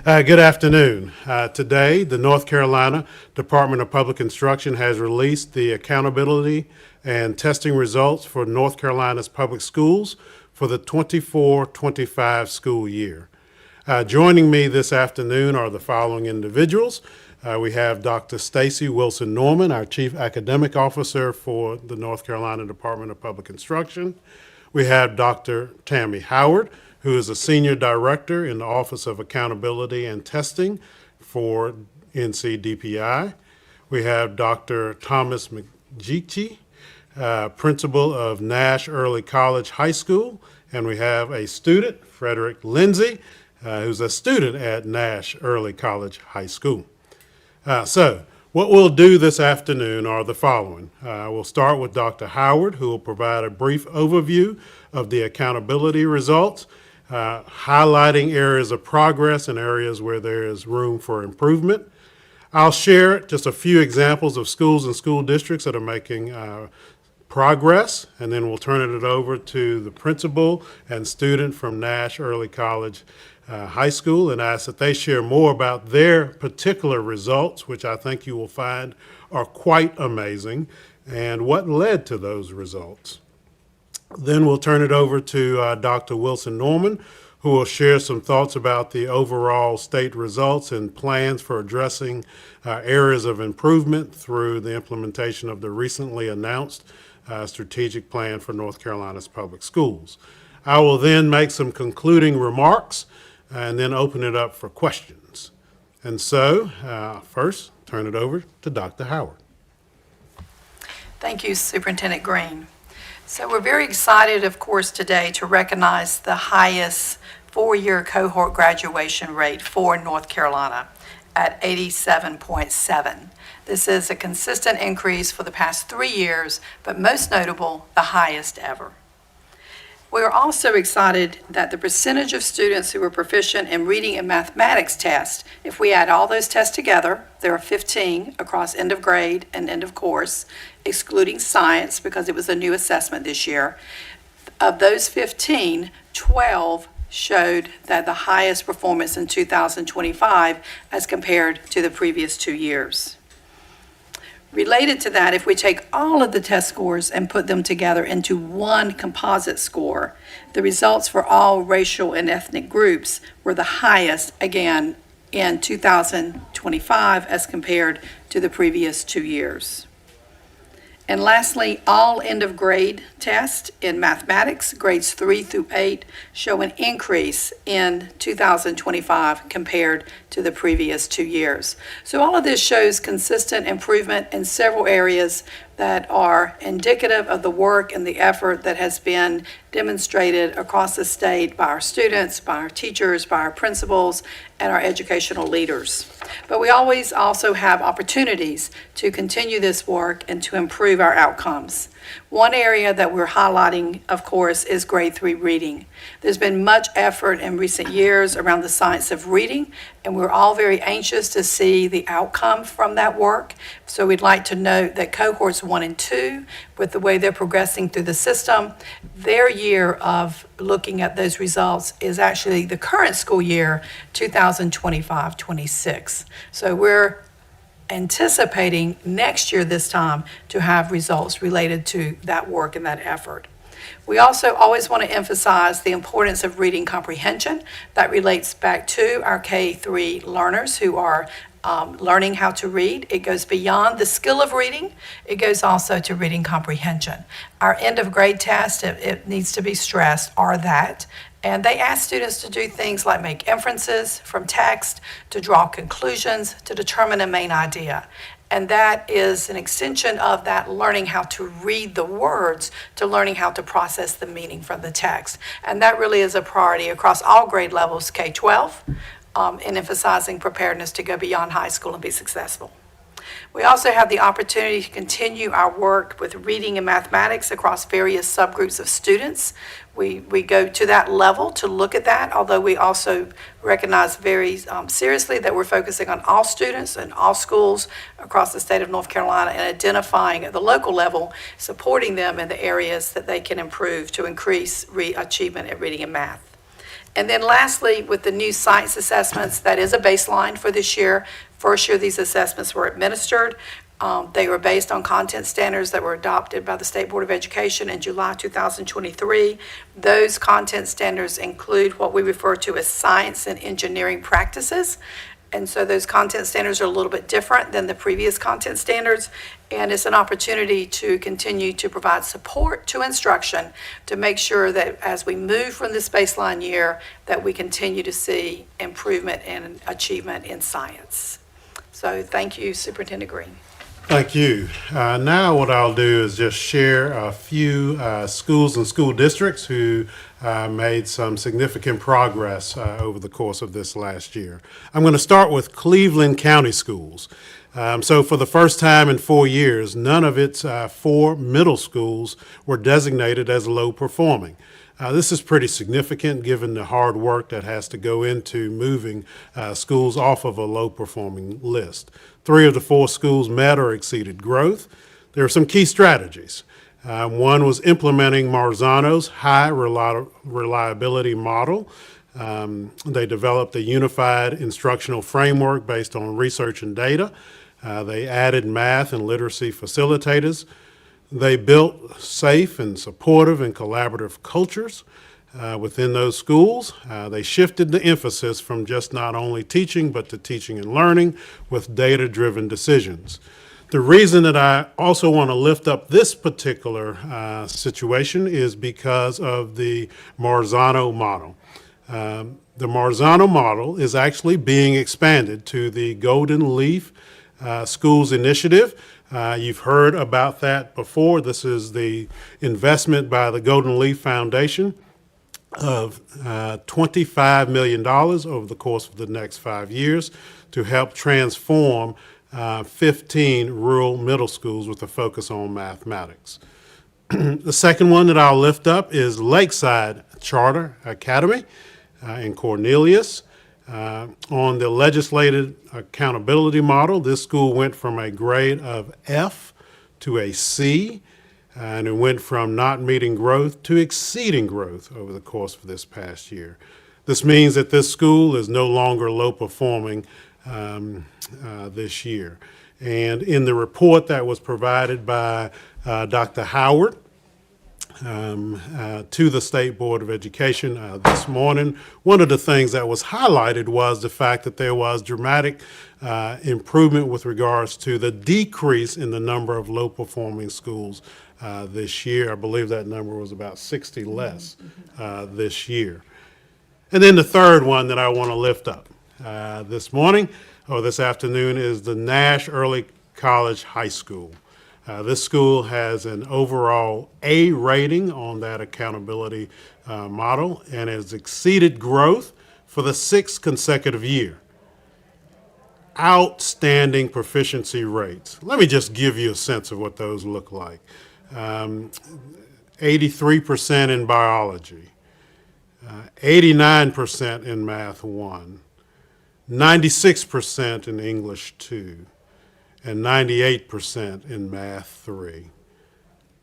Good afternoon. Today, the North Carolina Department of Public Instruction has released the accountability and testing results for North Carolina's public schools for the 24-25 school year. Joining me this afternoon are the following individuals. We have Dr. Stacy Wilson Norman, our Chief Academic Officer for the North Carolina Department of Public Instruction. We have Dr. Tammy Howard, who is a Senior Director in the Office of Accountability and Testing for NCDPI. We have Dr. Thomas McGeechee, Principal of Nash Early College High School, and we have a student, Frederick Lindsay, who's a student at Nash Early College High School. So what we'll do this afternoon are the following. We'll start with Dr. Howard, who will provide a brief overview of the accountability results, highlighting areas of progress and areas where there is room for improvement. I'll share just a few examples of schools and school districts that are making progress, and then we'll turn it over to the principal and student from Nash Early College High School and ask that they share more about their particular results, which I think you will find are quite amazing, and what led to those results. Then we'll turn it over to Dr. Wilson Norman, who will share some thoughts about the overall state results and plans for addressing areas of improvement through the implementation of the recently announced strategic plan for North Carolina's public schools. I will then make some concluding remarks and then open it up for questions. And so, first, turn it over to Dr. Howard. Thank you, Superintendent Green. So we're very excited, of course, today to recognize the highest four-year cohort graduation rate for North Carolina at 87.7. This is a consistent increase for the past 3 years, but most notable, the highest ever. We are also excited that the percentage of students who are proficient in reading and mathematics tests, if we add all those tests together, there are 15 across end of grade and end of course, excluding science because it was a new assessment this year. Of those 15, 12 showed that the highest performance in 2025 as compared to the previous 2 years. Related to that, if we take all of the test scores and put them together into one composite score, the results for all racial and ethnic groups were the highest, again, in 2025 as compared to the previous 2 years. And lastly, all end of grade tests in mathematics, grades 3 through 8, show an increase in 2025 compared to the previous 2 years. So all of this shows consistent improvement in several areas that are indicative of the work and the effort that has been demonstrated across the state by our students, by our teachers, by our principals, and our educational leaders. But we always also have opportunities to continue this work and to improve our outcomes. One area that we're highlighting, of course, is grade 3 reading. There's been much effort in recent years around the science of reading, and we're all very anxious to see the outcome from that work. So we'd like to note that cohorts 1 and 2, with the way they're progressing through the system, their year of looking at those results is actually the current school year, 2025-26. So we're anticipating next year this time to have results related to that work and that effort. We also always want to emphasize the importance of reading comprehension. That relates back to our K-3 learners who are learning how to read. It goes beyond the skill of reading. It goes also to reading comprehension. Our end of grade test, it needs to be stressed, are that. And they ask students to do things like make inferences from text, to draw conclusions, to determine a main idea. And that is an extension of that learning how to read the words to learning how to process the meaning from the text. And that really is a priority across all grade levels, K-12, in emphasizing preparedness to go beyond high school and be successful. We also have the opportunity to continue our work with reading and mathematics across various subgroups of students. We go to that level to look at that, although we also recognize very seriously that we're focusing on all students and all schools across the state of North Carolina and identifying at the local level, supporting them in the areas that they can improve to increase achievement at reading and math. And then lastly, with the new science assessments, that is a baseline for this year. First year these assessments were administered. They were based on content standards that were adopted by the State Board of Education in July 2023. Those content standards include what we refer to as science and engineering practices. And so those content standards are a little bit different than the previous content standards. And it's an opportunity to continue to provide support to instruction to make sure that as we move from this baseline year, that we continue to see improvement and achievement in science. So thank you, Superintendent Green. Thank you. Now what I'll do is just share a few schools and school districts who made some significant progress over the course of this last year. I'm going to start with Cleveland County Schools. So for the first time in 4 years, none of its 4 middle schools were designated as low performing. This is pretty significant given the hard work that has to go into moving schools off of a low-performing list. 3 of the 4 schools met or exceeded growth. There are some key strategies. One was implementing Marzano's high reliability model. They developed a unified instructional framework based on research and data. They added math and literacy facilitators. They built safe and supportive and collaborative cultures within those schools. They shifted the emphasis from just not only teaching, but to teaching and learning with data-driven decisions. The reason that I also want to lift up this particular situation is because of the Marzano model. The Marzano model is actually being expanded to the Golden Leaf Schools Initiative. You've heard about that before. This is the investment by the Golden Leaf Foundation of $25 million over the course of the next 5 years to help transform 15 rural middle schools with a focus on mathematics. The second one that I'll lift up is Lakeside Charter Academy in Cornelius. On the legislated accountability model, this school went from a grade of F to a C, and it went from not meeting growth to exceeding growth over the course of this past year. This means that this school is no longer low performing this year. And in the report that was provided by Dr. Howard, to the State Board of Education this morning, one of the things that was highlighted was the fact that there was dramatic improvement with regards to the decrease in the number of low-performing schools this year. I believe that number was about 60 less this year. And then the third one that I want to lift up this morning or this afternoon is the Nash Early College High School. This school has an overall A rating on that accountability model and has exceeded growth for the 6th consecutive year. Outstanding proficiency rates. Let me just give you a sense of what those look like. 83% in biology, 89% in Math 1, 96% in English 2, and 98% in Math 3.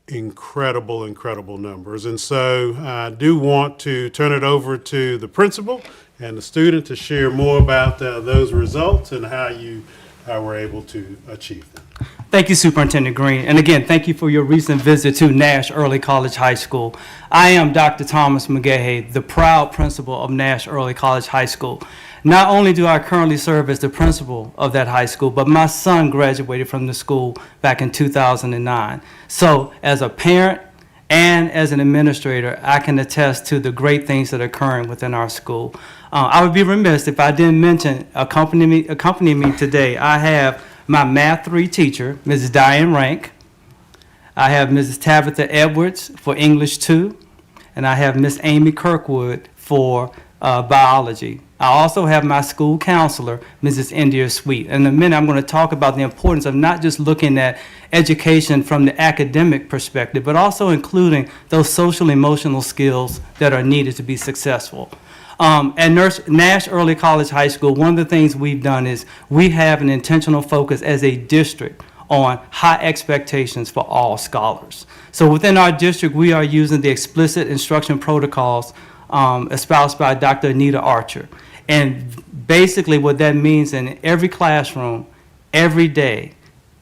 Incredible, incredible numbers. And so I do want to turn it over to the principal and the student to share more about those results and how you were able to achieve them. Thank you, Superintendent Green. And again, thank you for your recent visit to Nash Early College High School. I am Dr. Thomas McGahey, the proud principal of Nash Early College High School. Not only do I currently serve as the principal of that high school, but my son graduated from the school back in 2009. So as a parent and as an administrator, I can attest to the great things that are occurring within our school. I would be remiss if I didn't mention, accompanying me today, I have my Math 3 teacher, Mrs. Diane Rank. I have Mrs. Tabitha Edwards for English 2, and I have Miss Amy Kirkwood for biology. I also have my school counselor, Mrs. India Sweet. In a minute, I'm going to talk about the importance of not just looking at education from the academic perspective, but also including those social emotional skills that are needed to be successful. At Nash Early College High School, one of the things we've done is we have an intentional focus as a district on high expectations for all scholars. So within our district, we are using the explicit instruction protocols espoused by Dr. Anita Archer. And basically what that means, in every classroom, every day,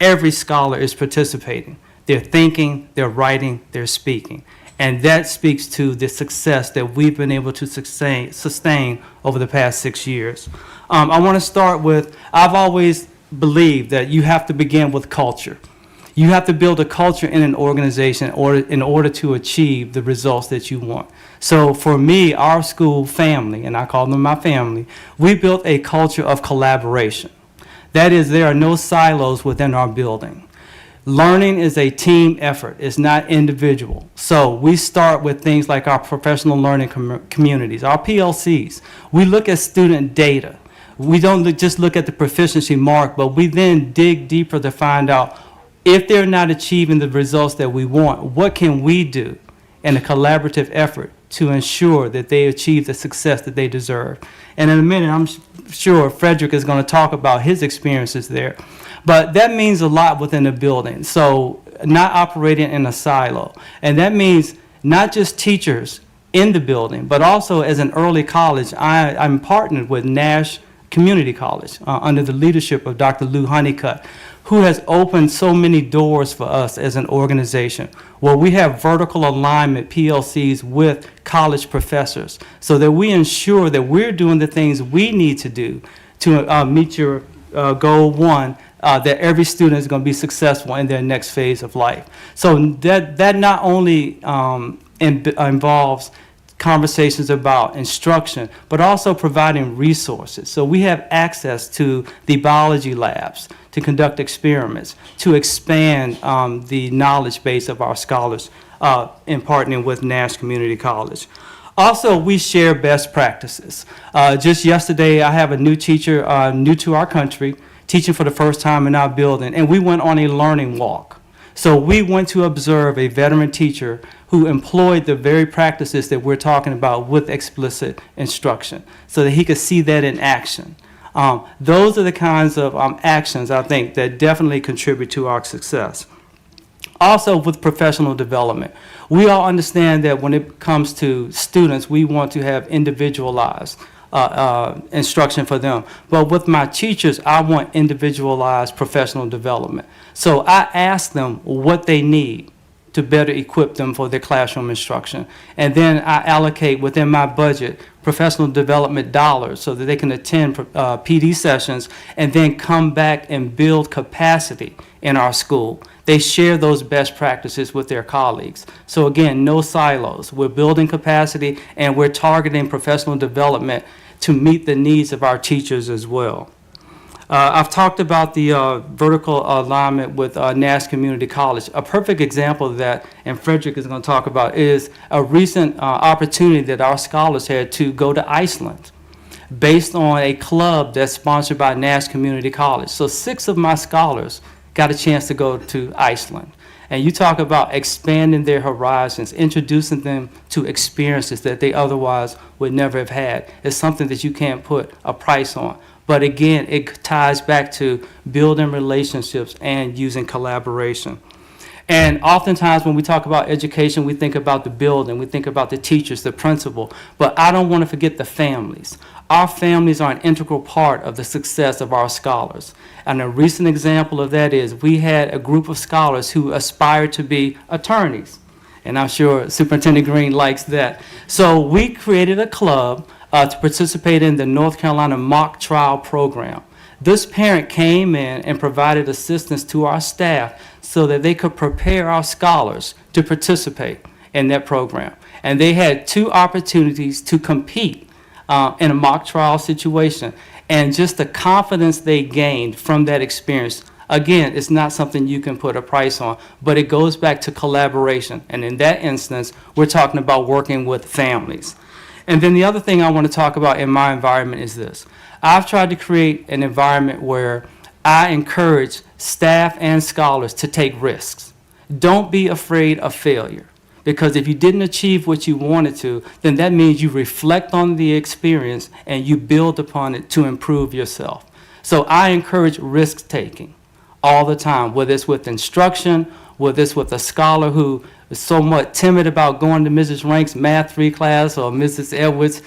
every scholar is participating. They're thinking, they're writing, they're speaking. And that speaks to the success that we've been able to sustain over the past 6 years. I want to start with, I've always believed that you have to begin with culture. You have to build a culture in an organization in order to achieve the results that you want. So for me, our school family, and I call them my family, we built a culture of collaboration. That is, there are no silos within our building. Learning is a team effort. It's not individual. So we start with things like our professional learning communities, our PLCs. We look at student data. We don't just look at the proficiency mark, but we then dig deeper to find out if they're not achieving the results that we want, what can we do in a collaborative effort to ensure that they achieve the success that they deserve. And in a minute, I'm sure Frederick is going to talk about his experiences there. But that means a lot within the building. So not operating in a silo. And that means not just teachers in the building, but also as an early college, I'm partnered with Nash Community College under the leadership of Dr. Lou Honeycutt, who has opened so many doors for us as an organization, where we have vertical alignment PLCs with college professors so that we ensure that we're doing the things we need to do to meet your goal one, that every student is going to be successful in their next phase of life. So that not only involves conversations about instruction, but also providing resources. So we have access to the biology labs to conduct experiments, to expand the knowledge base of our scholars in partnering with Nash Community College. Also, we share best practices. Just yesterday, I have a new teacher new to our country, teaching for the first time in our building, and we went on a learning walk. So we went to observe a veteran teacher who employed the very practices that we're talking about with explicit instruction so that he could see that in action. Those are the kinds of actions, I think, that definitely contribute to our success. Also, with professional development, we all understand that when it comes to students, we want to have individualized instruction for them. But with my teachers, I want individualized professional development. So I ask them what they need to better equip them for their classroom instruction. And then I allocate within my budget professional development dollars so that they can attend PD sessions and then come back and build capacity in our school. They share those best practices with their colleagues. So again, no silos. We're building capacity and we're targeting professional development to meet the needs of our teachers as well. I've talked about the vertical alignment with Nash Community College. A perfect example of that, and Frederick is going to talk about, is a recent opportunity that our scholars had to go to Iceland based on a club that's sponsored by Nash Community College. So 6 of my scholars got a chance to go to Iceland. And you talk about expanding their horizons, introducing them to experiences that they otherwise would never have had. It's something that you can't put a price on. But again, it ties back to building relationships and using collaboration. And oftentimes when we talk about education, we think about the building, we think about the teachers, the principal, but I don't want to forget the families. Our families are an integral part of the success of our scholars. And a recent example of that is we had a group of scholars who aspired to be attorneys. And I'm sure Superintendent Green likes that. So we created a club to participate in the North Carolina mock trial program. This parent came in and provided assistance to our staff so that they could prepare our scholars to participate in that program. And they had 2 opportunities to compete in a mock trial situation. And just the confidence they gained from that experience, again, it's not something you can put a price on, but it goes back to collaboration. And in that instance, we're talking about working with families. And then the other thing I want to talk about in my environment is this. I've tried to create an environment where I encourage staff and scholars to take risks. Don't be afraid of failure, because if you didn't achieve what you wanted to, then that means you reflect on the experience and you build upon it to improve yourself. So I encourage risk taking all the time, whether it's with instruction, whether it's with a scholar who somewhat timid about going to Mrs. Rank's Math 3 class or Mrs. Edwards'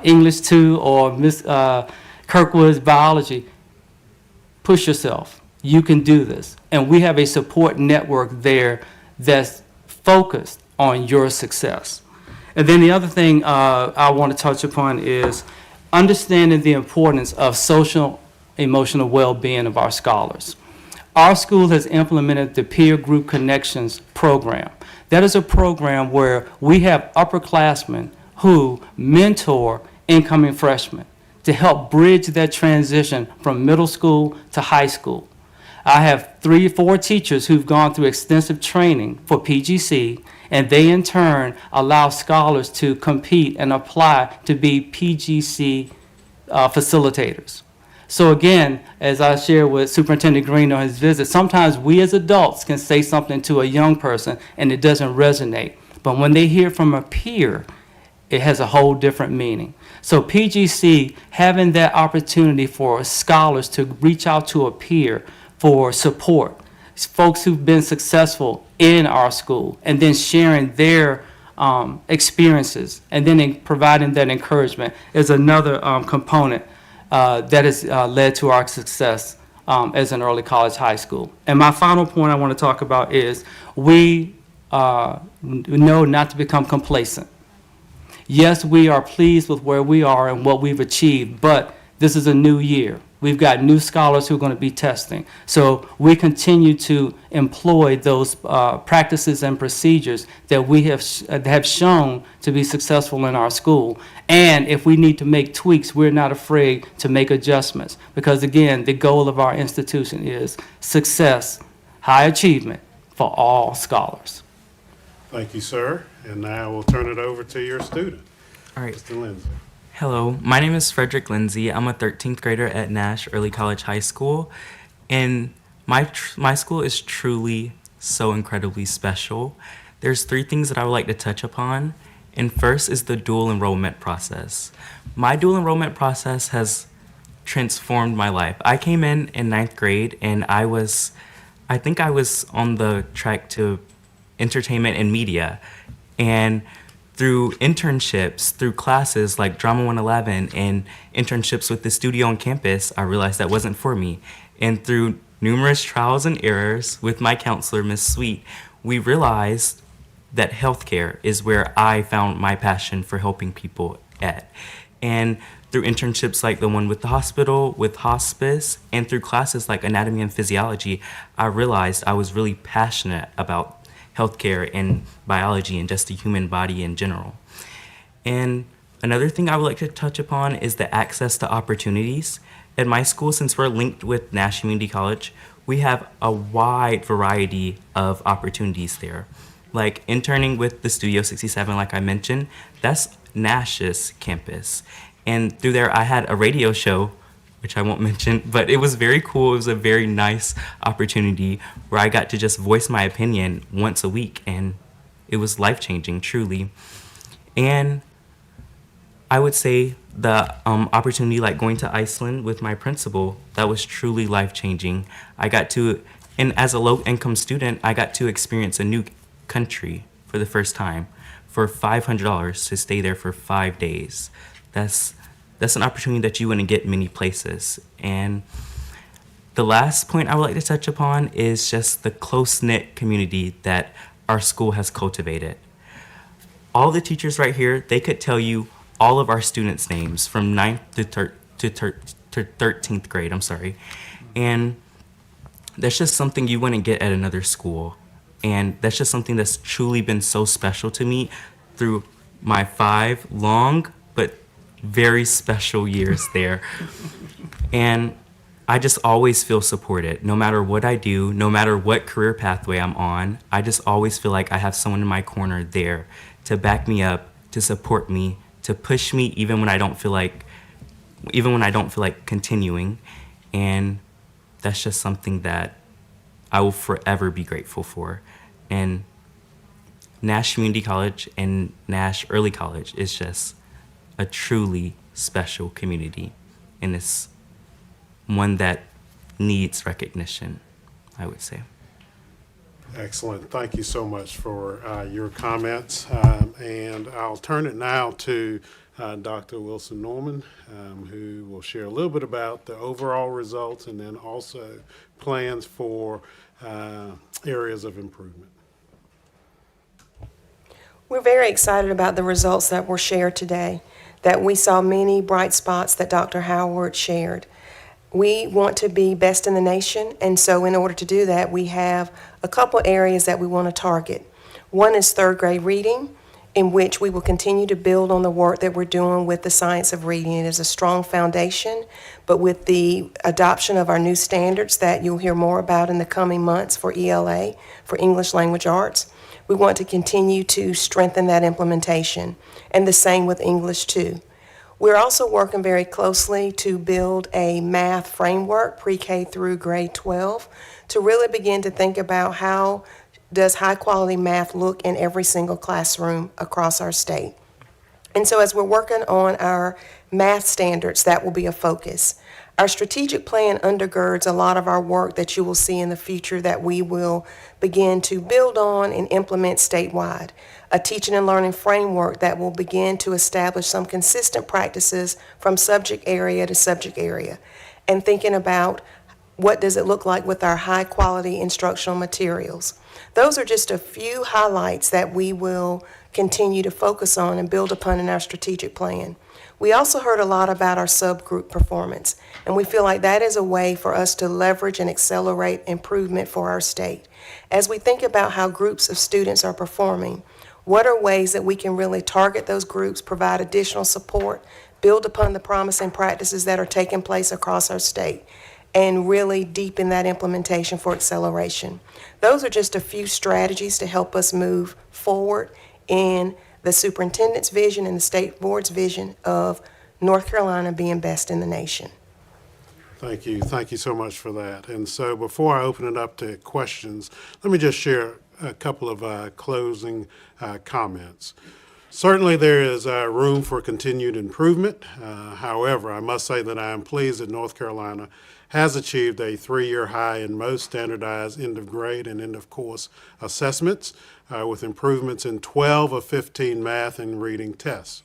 English 2 or Miss Kirkwood's Biology, push yourself. You can do this. And we have a support network there that's focused on your success. And then the other thing I want to touch upon is understanding the importance of social emotional well-being of our scholars. Our school has implemented the Peer Group Connections program. That is a program where we have upperclassmen who mentor incoming freshmen to help bridge that transition from middle school to high school. I have 3 or 4 teachers who've gone through extensive training for PGC, and they in turn allow scholars to compete and apply to be PGC facilitators. So again, as I shared with Superintendent Green on his visit, sometimes we as adults can say something to a young person and it doesn't resonate. But when they hear from a peer, it has a whole different meaning. So PGC, having that opportunity for scholars to reach out to a peer for support, folks who've been successful in our school, and then sharing their experiences, and then providing that encouragement is another component that has led to our success as an early college high school. And my final point I want to talk about is we know not to become complacent. Yes, we are pleased with where we are and what we've achieved, but this is a new year. We've got new scholars who are going to be testing. So we continue to employ those practices and procedures that we have shown to be successful in our school. And if we need to make tweaks, we're not afraid to make adjustments. Because again, the goal of our institution is success, high achievement for all scholars. Thank you, sir. And now we'll turn it over to your student, All right. Mr. Lindsay. Hello, my name is Frederick Lindsay. I'm a 13th grader at Nash Early College High School, and my school is truly so incredibly special. There's 3 things that I would like to touch upon, and first is the dual enrollment process. My dual enrollment process has transformed my life. I came in 9th grade, and I think I was on the track to entertainment and media, and through internships, through classes like Drama 111 and internships with the studio on campus, I realized that wasn't for me. And through numerous trials and errors with my counselor, Miss Sweet, we realized that healthcare is where I found my passion for helping people at. And through internships like the one with the hospital, with hospice, and through classes like anatomy and physiology, I realized I was really passionate about healthcare and biology and just the human body in general. And another thing I would like to touch upon is the access to opportunities. At my school, since we're linked with Nash Community College, we have a wide variety of opportunities there. Like interning with the Studio 67, like I mentioned, that's Nash's campus. And through there, I had a radio show, which I won't mention, but it was very cool. It was a very nice opportunity where I got to just voice my opinion once a week, and it was life-changing, truly. And I would say the opportunity like going to Iceland with my principal, that was truly life-changing. And as a low-income student, I got to experience a new country for the first time for $500 to stay there for 5 days. That's an opportunity that you wouldn't get many places. And the last point I would like to touch upon is just the close-knit community that our school has cultivated. All the teachers right here, they could tell you all of our students' names from 9th to 13th grade, And that's just something you wouldn't get at another school. And that's just something that's truly been so special to me through my 5 long but very special years there. And I just always feel supported. No matter what I do, no matter what career pathway I'm on, I just always feel like I have someone in my corner there to back me up, to support me, to push me even when I don't feel like continuing. And that's just something that I will forever be grateful for. And Nash Community College and Nash Early College is just a truly special community, and it's one that needs recognition, I would say. Excellent. Thank you so much for your comments. And I'll turn it now to Dr. Wilson Norman, who will share a little bit about the overall results and then also plans for areas of improvement. We're very excited about the results that were shared today, that we saw many bright spots that Dr. Howard shared. We want to be best in the nation, and so in order to do that, we have a couple areas that we want to target. One is third grade reading, in which we will continue to build on the work that we're doing with the science of reading. It is a strong foundation, but with the adoption of our new standards that you'll hear more about in the coming months for ELA, for English Language Arts, we want to continue to strengthen that implementation, and the same with English 2. We're also working very closely to build a math framework, pre-K through grade 12, to really begin to think about how does high-quality math look in every single classroom across our state. And so as we're working on our math standards, that will be a focus. Our strategic plan undergirds a lot of our work that you will see in the future that we will begin to build on and implement statewide. A teaching and learning framework that will begin to establish some consistent practices from subject area to subject area, and thinking about what does it look like with our high-quality instructional materials. Those are just a few highlights that we will continue to focus on and build upon in our strategic plan. We also heard a lot about our subgroup performance, and we feel like that is a way for us to leverage and accelerate improvement for our state. As we think about how groups of students are performing, what are ways that we can really target those groups, provide additional support, build upon the promising practices that are taking place across our state, and really deepen that implementation for acceleration. Those are just a few strategies to help us move forward in the superintendent's vision and the state board's vision of North Carolina being best in the nation. Thank you. Thank you so much for that. And so before I open it up to questions, let me just share a couple of closing comments. Certainly there is room for continued improvement. However, I must say that I am pleased that North Carolina has achieved a 3-year high in most standardized end-of-grade and end-of-course assessments, with improvements in 12 of 15 math and reading tests.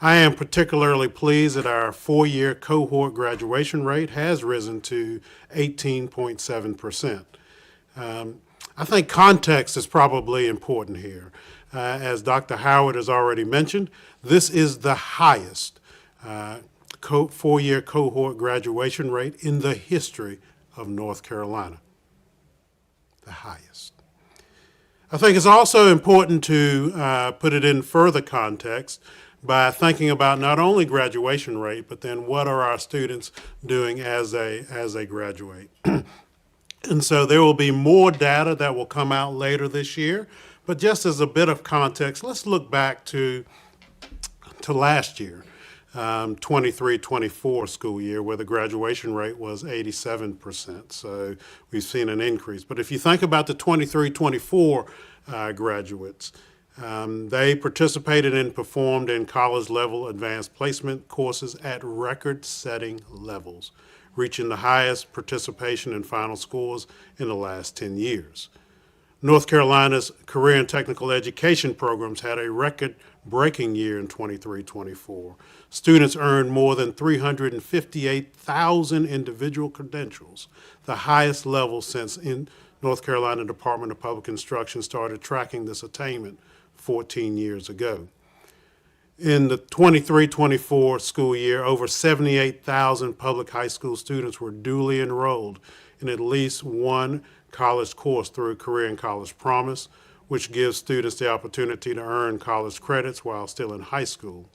I am particularly pleased that our 4-year cohort graduation rate has risen to 18.7%. I think context is probably important here. As Dr. Howard has already mentioned, this is the highest 4-year cohort graduation rate in the history of North Carolina. The highest. I think it's also important to put it in further context by thinking about not only graduation rate, but then what are our students doing as they graduate. And so there will be more data that will come out later this year. But just as a bit of context, let's look back to last year, 23-24 school year, where the graduation rate was 87%. So we've seen an increase. But if you think about the 23-24 graduates, they participated and performed in college-level advanced placement courses at record-setting levels, reaching the highest participation and final scores in the last 10 years. North Carolina's career and technical education programs had a record-breaking year in 23-24. Students earned more than 358,000 individual credentials, the highest level since North Carolina Department of Public Instruction started tracking this attainment 14 years ago. In the 23-24 school year, over 78,000 public high school students were duly enrolled in at least one college course through Career and College Promise, which gives students the opportunity to earn college credits while still in high school.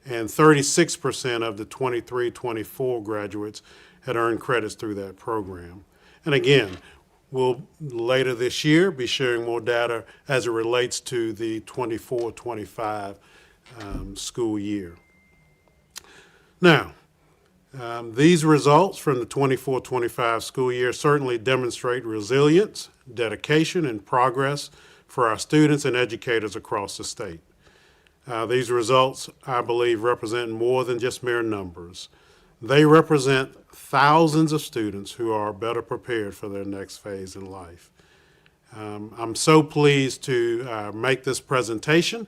And 36% of the 23-24 graduates had earned credits through that program. And again, we'll later this year be sharing more data as it relates to the 24-25 school year. Now, these results from the 24-25 school year certainly demonstrate resilience, dedication, and progress for our students and educators across the state. These results, I believe, represent more than just mere numbers. They represent thousands of students who are better prepared for their next phase in life. I'm so pleased to make this presentation,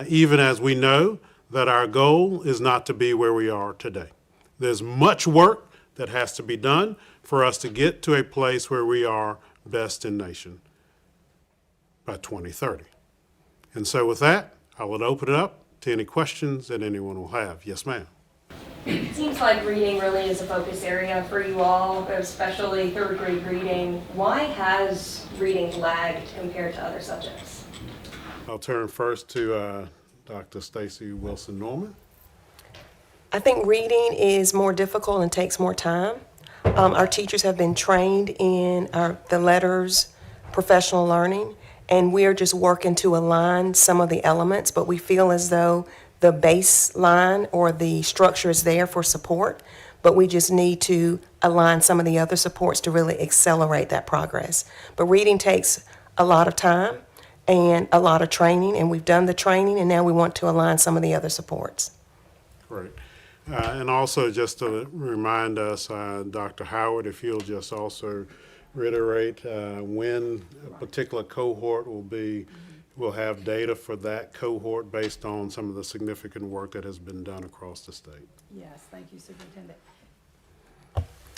even as we know that our goal is not to be where we are today. There's much work that has to be done for us to get to a place where we are best in nation by 2030. And so with that, I will open it up to any questions that anyone will have. Yes, ma'am. It seems like reading really is a focus area for you all, especially third grade reading. Why has reading lagged compared to other subjects? I'll turn first to Dr. Stacy Wilson-Norman. I think reading is more difficult and takes more time. Our teachers have been trained in the letters, professional learning, and we're just working to align some of the elements, but we feel as though the baseline or the structure is there for support, but we just need to align some of the other supports to really accelerate that progress. But reading takes a lot of time and a lot of training, and we've done the training, and now we want to align some of the other supports. Great. And also just to remind us, Dr. Howard, if you'll just also reiterate when a particular cohort will have data for that cohort based on some of the significant work that has been done across the state. Yes, thank you, Superintendent.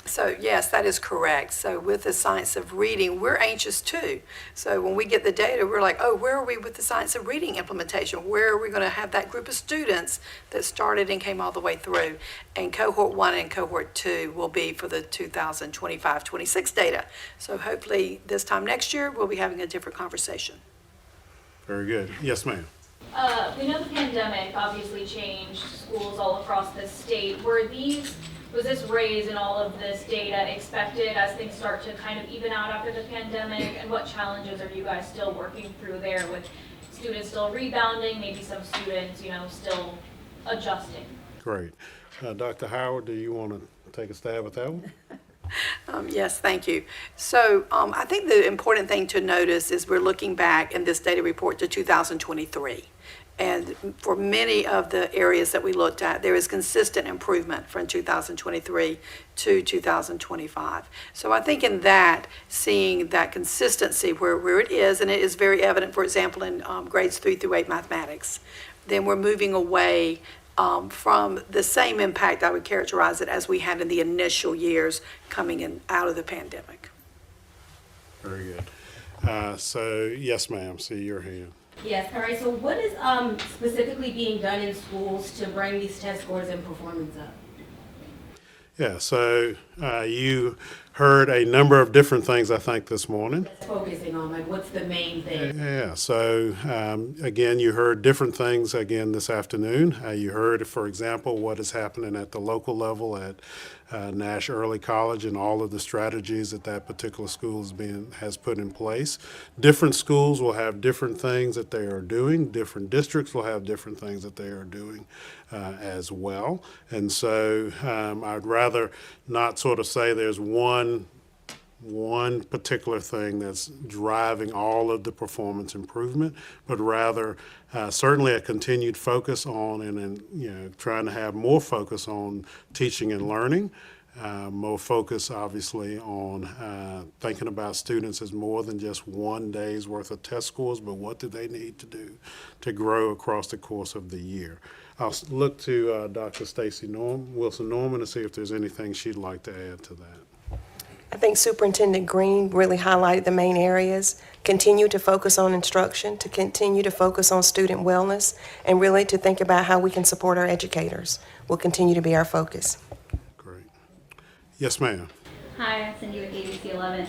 So yes, that is correct. So with the science of reading, we're anxious too. So when we get the data, we're like, oh, where are we with the science of reading implementation? Where are we going to have that group of students that started and came all the way through? And cohort 1 and cohort 2 will be for the 2025-26 data. So hopefully this time next year, we'll be having a different conversation. Very good. Yes, ma'am. We know the pandemic obviously changed schools all across the state. Was this raise in all of this data expected as things start to kind of even out after the pandemic? And what challenges are you guys still working through there with students still rebounding, maybe some students, still adjusting? Great. Dr. Howard, do you want to take a stab at that one? Yes, thank you. So I think the important thing to notice is we're looking back in this data report to 2023. And for many of the areas that we looked at, there is consistent improvement from 2023 to 2025. So I think in that, seeing that consistency where it is, and it is very evident, for example, in grades 3 through 8 mathematics, then we're moving away from the same impact, I would characterize it, as we had in the initial years coming in out of the pandemic. Very good. So, yes, ma'am, see your hand. Yes, all right, so what is specifically being done in schools to bring these test scores and performance up? Yeah, so you heard a number of different things, I think, this morning. Focusing on, like, what's the main thing? Yeah, so again, you heard different things again this afternoon. You heard, for example, what is happening at the local level at Nash Early College and all of the strategies that particular school has put in place. Different schools will have different things that they are doing. Different districts will have different things that they are doing as well. And so I'd rather not sort of say there's one particular thing that's driving all of the performance improvement, but rather certainly a continued focus on and trying to have more focus on teaching and learning, more focus obviously on thinking about students as more than just one day's worth of test scores, but what do they need to do to grow across the course of the year. I'll look to Dr. Stacy Wilson-Norman to see if there's anything she'd like to add to that. I think Superintendent Green really highlighted the main areas. Continue to focus on instruction, to continue to focus on student wellness, and really to think about how we can support our educators will continue to be our focus. Great. Yes, ma'am. Hi, I'm Cindy with ABC 11.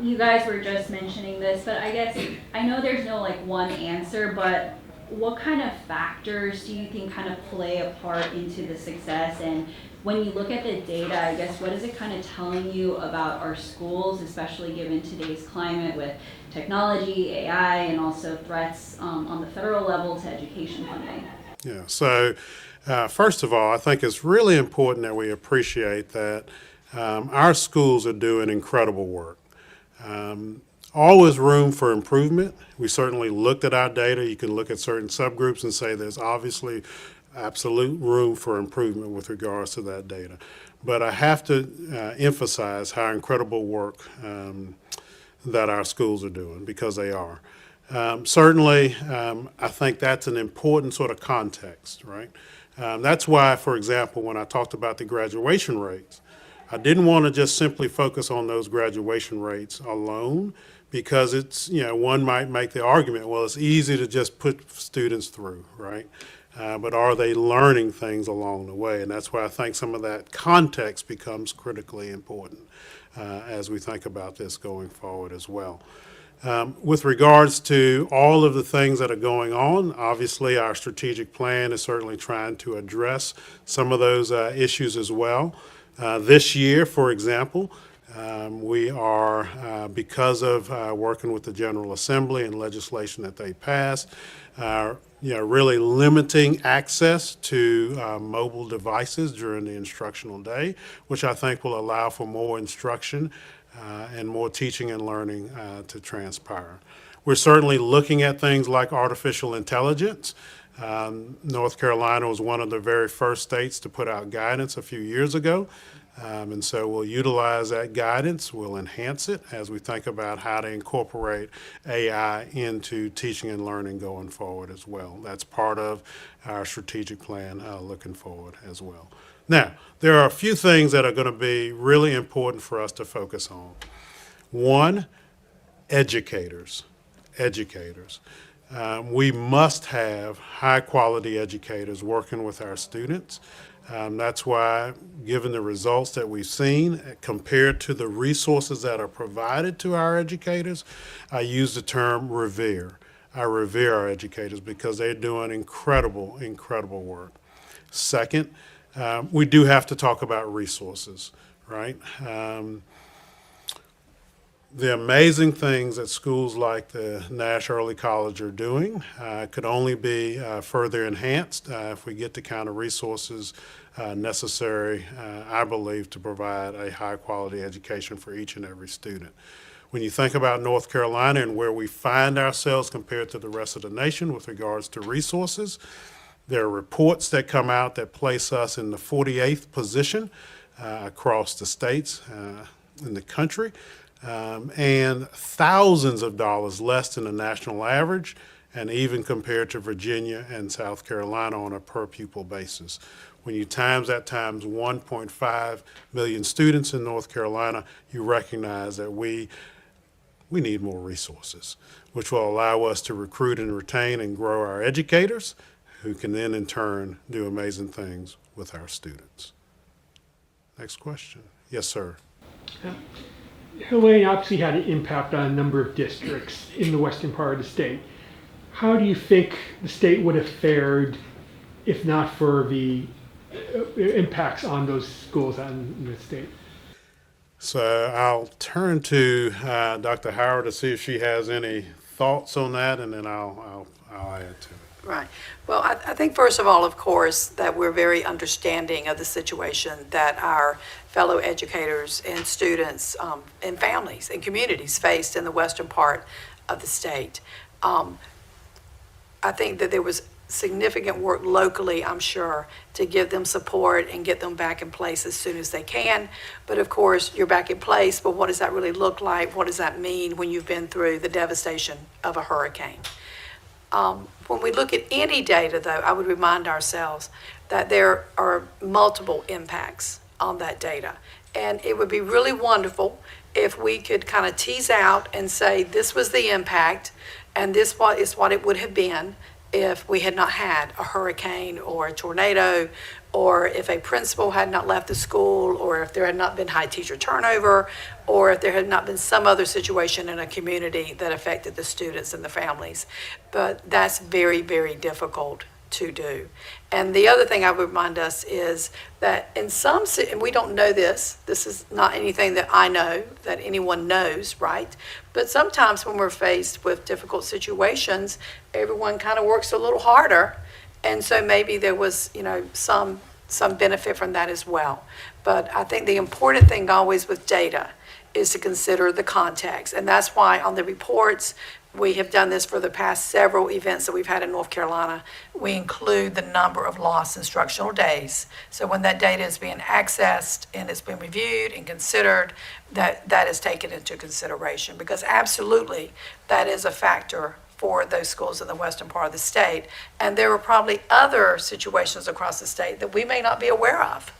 You guys were just mentioning this, but I guess I know there's no one answer, but what kind of factors do you think kind of play a part into the success? And when you look at the data, I guess, what is it kind of telling you about our schools, especially given today's climate with technology, AI, and also threats on the federal level to education funding? Yeah, so first of all, I think it's really important that we appreciate that our schools are doing incredible work. Always room for improvement. We certainly looked at our data. You can look at certain subgroups and say there's obviously absolute room for improvement with regards to that data. But I have to emphasize how incredible work that our schools are doing, because they are. Certainly, I think that's an important sort of context, right? That's why, for example, when I talked about the graduation rates, I didn't want to just simply focus on those graduation rates alone, because it's, one might make the argument, well, it's easy to just put students through, right? But are they learning things along the way? And that's why I think some of that context becomes critically important as we think about this going forward as well. With regards to all of the things that are going on, obviously our strategic plan is certainly trying to address some of those issues as well. This year, for example, we are, because of working with the General Assembly and legislation that they passed, really limiting access to mobile devices during the instructional day, which I think will allow for more instruction and more teaching and learning to transpire. We're certainly looking at things like artificial intelligence. North Carolina was one of the very first states to put out guidance a few years ago. And so we'll utilize that guidance, we'll enhance it as we think about how to incorporate AI into teaching and learning going forward as well. That's part of our strategic plan looking forward as well. Now, there are a few things that are going to be really important for us to focus on. One, educators. We must have high-quality educators working with our students. That's why, given the results that we've seen compared to the resources that are provided to our educators, I use the term revere. I revere our educators because they're doing incredible work. Second, we do have to talk about resources, right? The amazing things that schools like the Nash Early College are doing could only be further enhanced if we get the kind of resources necessary, I believe, to provide a high-quality education for each and every student. When you think about North Carolina and where we find ourselves compared to the rest of the nation with regards to resources, there are reports that come out that place us in the 48th position across the states in the country. And thousands of dollars less than the national average, and even compared to Virginia and South Carolina on a per pupil basis. When you times that times 1.5 million students in North Carolina, you recognize that we need more resources, which will allow us to recruit and retain and grow our educators, who can then in turn do amazing things with our students. Next question. Yes, sir. Helene obviously had an impact on a number of districts in the western part of the state. How do you think the state would have fared if not for the impacts on those schools in the state? So I'll turn to Dr. Howard to see if she has any thoughts on that, and then I'll add to it. Right. Well, I think first of all, of course, that we're very understanding of the situation that our fellow educators and students and families and communities faced in the western part of the state. I think that there was significant work locally, I'm sure, to give them support and get them back in place as soon as they can. But of course, you're back in place, but what does that really look like? What does that mean when you've been through the devastation of a hurricane? When we look at any data, though, I would remind ourselves that there are multiple impacts on that data. And it would be really wonderful if we could kind of tease out and say, this was the impact, and this is what it would have been if we had not had a hurricane or a tornado, or if a principal had not left the school, or if there had not been high teacher turnover, or if there had not been some other situation in a community that affected the students and the families. But that's very, very difficult to do. And the other thing I would remind us is that in some, and we don't know this is not anything that I know, that anyone knows, right? But sometimes when we're faced with difficult situations, everyone kind of works a little harder. And so maybe there was, some benefit from that as well. But I think the important thing always with data is to consider the context. And that's why on the reports, we have done this for the past several events that we've had in North Carolina. We include the number of lost instructional days. So when that data is being accessed and it's been reviewed and considered, that is taken into consideration, because absolutely that is a factor for those schools in the western part of the state. And there are probably other situations across the state that we may not be aware of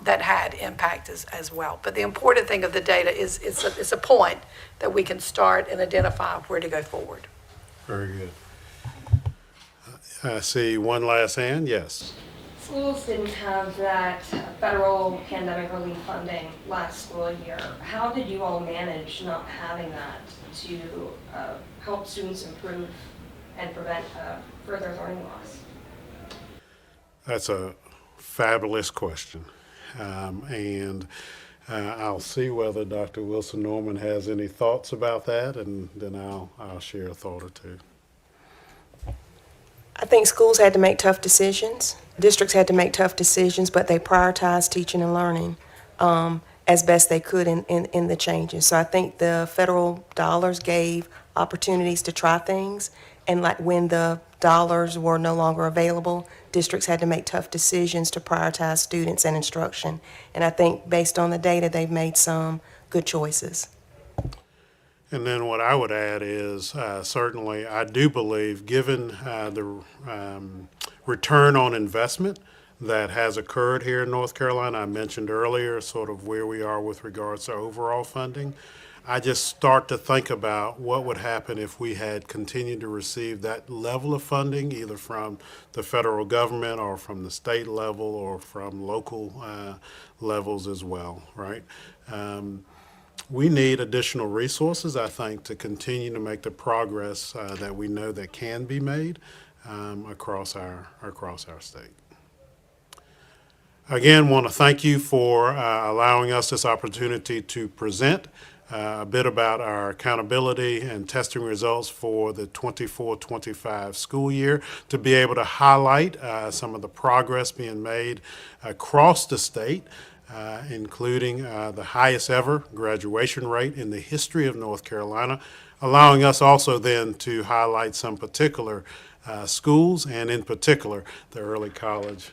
that had impact as well. But the important thing of the data is it's a point that we can start and identify where to go forward. Very good. I see one last hand, yes. Schools didn't have that federal pandemic relief funding last school year. How did you all manage not having that to help students improve and prevent further learning loss? That's a fabulous question. And I'll see whether Dr. Wilson Norman has any thoughts about that, and then I'll share a thought or two. I think schools had to make tough decisions. Districts had to make tough decisions, but they prioritized teaching and learning as best they could in the changes. So I think the federal dollars gave opportunities to try things, and like when the dollars were no longer available, districts had to make tough decisions to prioritize students and instruction. And I think based on the data, they've made some good choices. And then what I would add is certainly I do believe, given the return on investment that has occurred here in North Carolina, I mentioned earlier sort of where we are with regards to overall funding. I just start to think about what would happen if we had continued to receive that level of funding, either from the federal government or from the state level or from local levels as well, right? We need additional resources, I think, to continue to make the progress that we know that can be made across our state. Again, want to thank you for allowing us this opportunity to present a bit about our accountability and testing results for the 24-25 school year, to be able to highlight some of the progress being made across the state, including the highest ever graduation rate in the history of North Carolina, allowing us also then to highlight some particular schools, and in particular the early college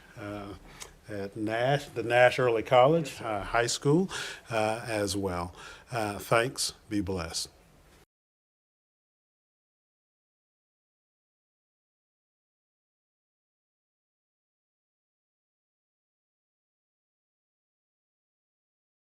at Nash, the Nash Early College High School as well. Thanks. Be blessed.